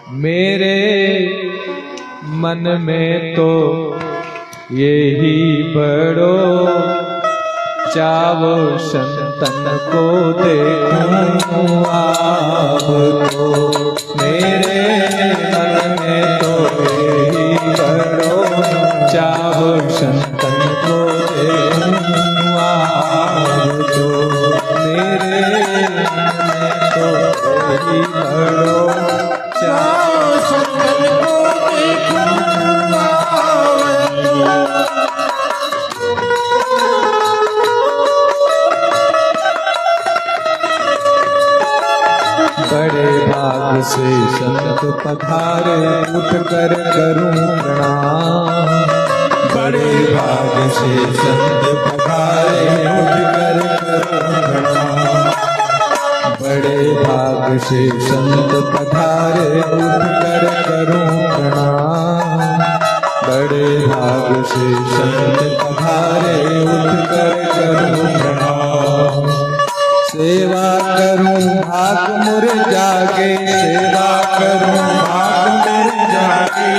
मेरे मन में तो यही बड़ो चावो संतन को देखूं आप तो। मेरे मन में तो यही बड़ो चावो संतन को देखूं आप तो। मेरे मन में तो यही बड़ो चावो संतन को देखूं आप तो। बड़े भाग से संत पधारे उठ कर करूं प्रणाम। बड़े भाग से संत पधारे उठ कर करूं प्रणाम। बड़े भाग से संत पधारे उठ कर करूं प्रणाम। बड़े भाग से संत पधारे उठ कर करूं प्रणाम। सेवा करूं भाग मुर जागे, सेवा करूं भाग मुर जागे।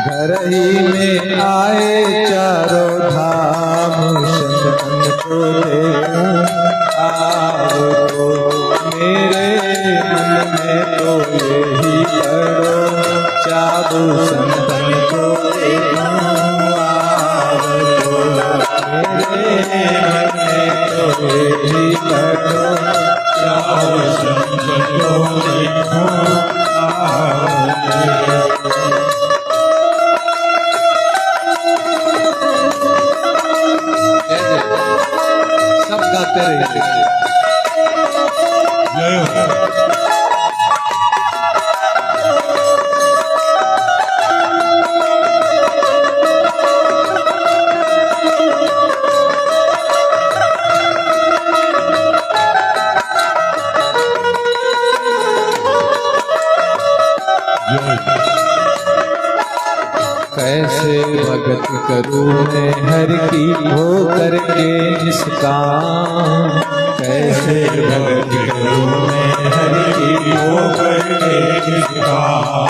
घर ही में आए चारों धाम संतन को देखूं आओ तो। मेरे मन में तो यही बड़ो चाबू संतन को देखूं आओ तो। मेरे मन में तो यही बड़ो चाबू संतन को देखूं आओ तो। सब गाते रहिए। कैसे भगत करूं मैं हर की हो करके निष्काम। कैसे भगत करूं मैं हर की हो करके निष्काम।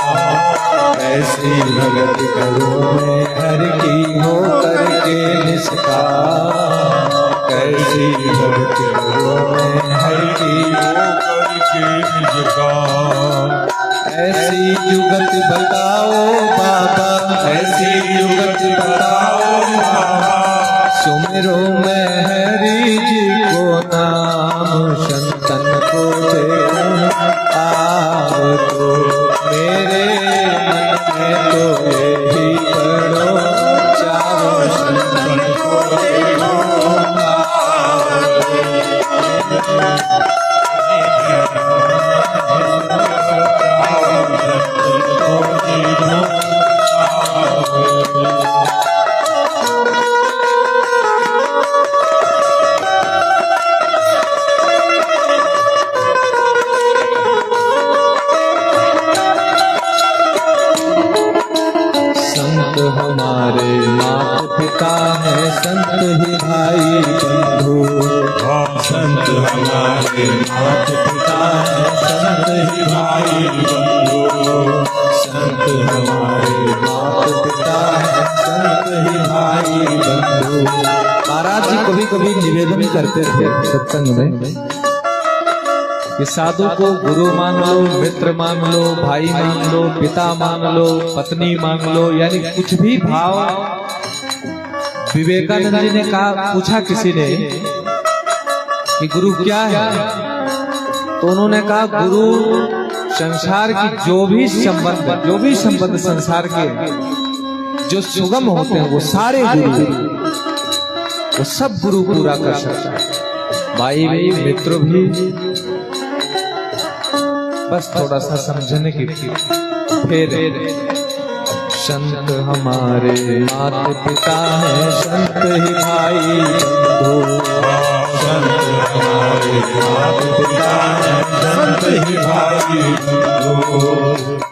कैसे भगत करूं मैं हर की हो करके निष्काम। कैसी भगत करूं मैं हर की हो करके निष्काम। ऐसी युगत बताओ बाबा, ऐसी युगत बताओ बाबा। सुमिरो मैं हरि जी को नाम संतन को देखूं आओ तो। मेरे मन में तो यही बड़ो चावो संतन को देखूं आओ तो। संत हमारे माता पिता है, संत ही भाई बंधु। संत हमारे माता पिता है, संत ही भाई बंधु। संत हमारे माता पिता है, संत ही भाई बंधु। महाराज जी कभी कभी निवेदन करते थे सत्संग में कि साधु को गुरु मान लो, मित्र मान लो, भाई मान लो, पिता मान लो, पत्नी मान लो, यानी कुछ भी भाव। विवेकानंद जी ने कहा, पूछा किसी ने कि गुरु क्या है, तो उन्होंने कहा गुरु संसार की जो भी संबंध संसार के जो सुगम होते हैं वो सारे गुरु, वो सब गुरु पूरा कर सकता है। भाई भी, मित्र भी, बस थोड़ा सा समझने की फिर। संत हमारे माता पिता है, संत ही भाई बंधु। संत हमारे माता पिता है, संत ही भाई बंधु।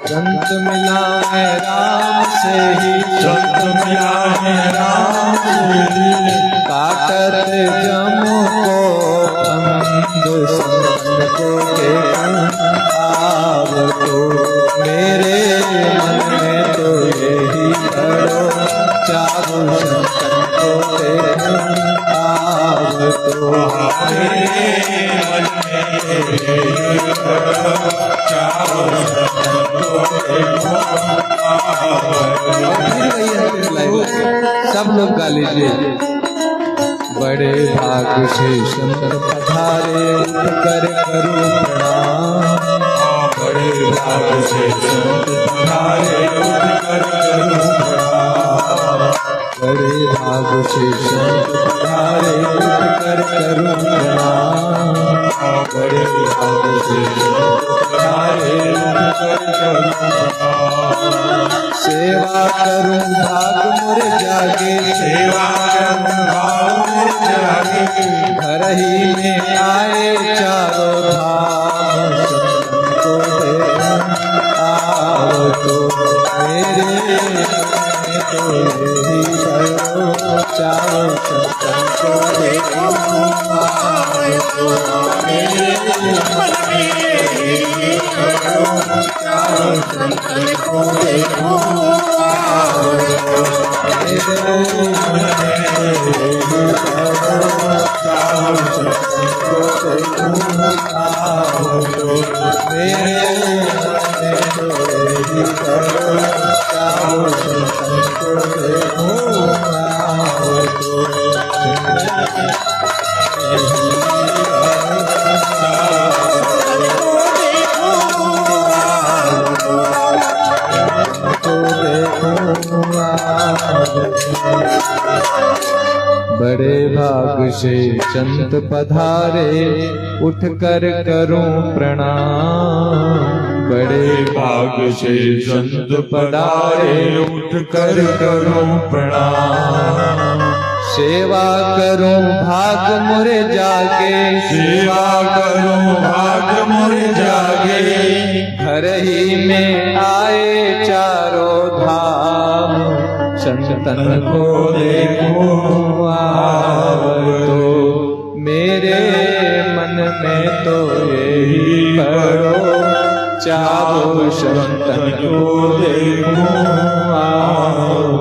संत मिला है राम से ही, संत मिला है राम से ही। काटत जम को संत को देखूं आव तो। मेरे लोग गा लीजिए। बड़े भाग से संत पधारे उठ कर करो प्रणाम। बड़े भाग से संत पधारे उठ कर करो प्रणाम। बड़े भाग से संत पधारे उठ कर करो प्रणाम। बड़े भाग से संत पधारे उठ कर करो प्रणाम। सेवा करूं भाग मोर जागे, सेवा करूं भाग मोर जागे। घर ही में आए चारों धाम। संतन को दे आओ तो मेरे मन तो यही करो चाओ। संतन को दे आओ तो मेरे मन में करो चाओ। संतन को दे आओ मेरे मन में करो चाओ। संतन को दे आओ तो मेरे मन में यही करो चाओ। संतन को दे आओ तो बड़े भाग से संत पधारे उठ कर करूं प्रणाम। बड़े भाग से संत पधारे उठ कर करो प्रणाम। सेवा करूं भाग मुरे जागे, सेवा करो भाग मोर जागे। घर ही में आए चारों धाम। संतन को देखो आओ तो मेरे मन में तो यही करो चाहो। संतन को देखो आओ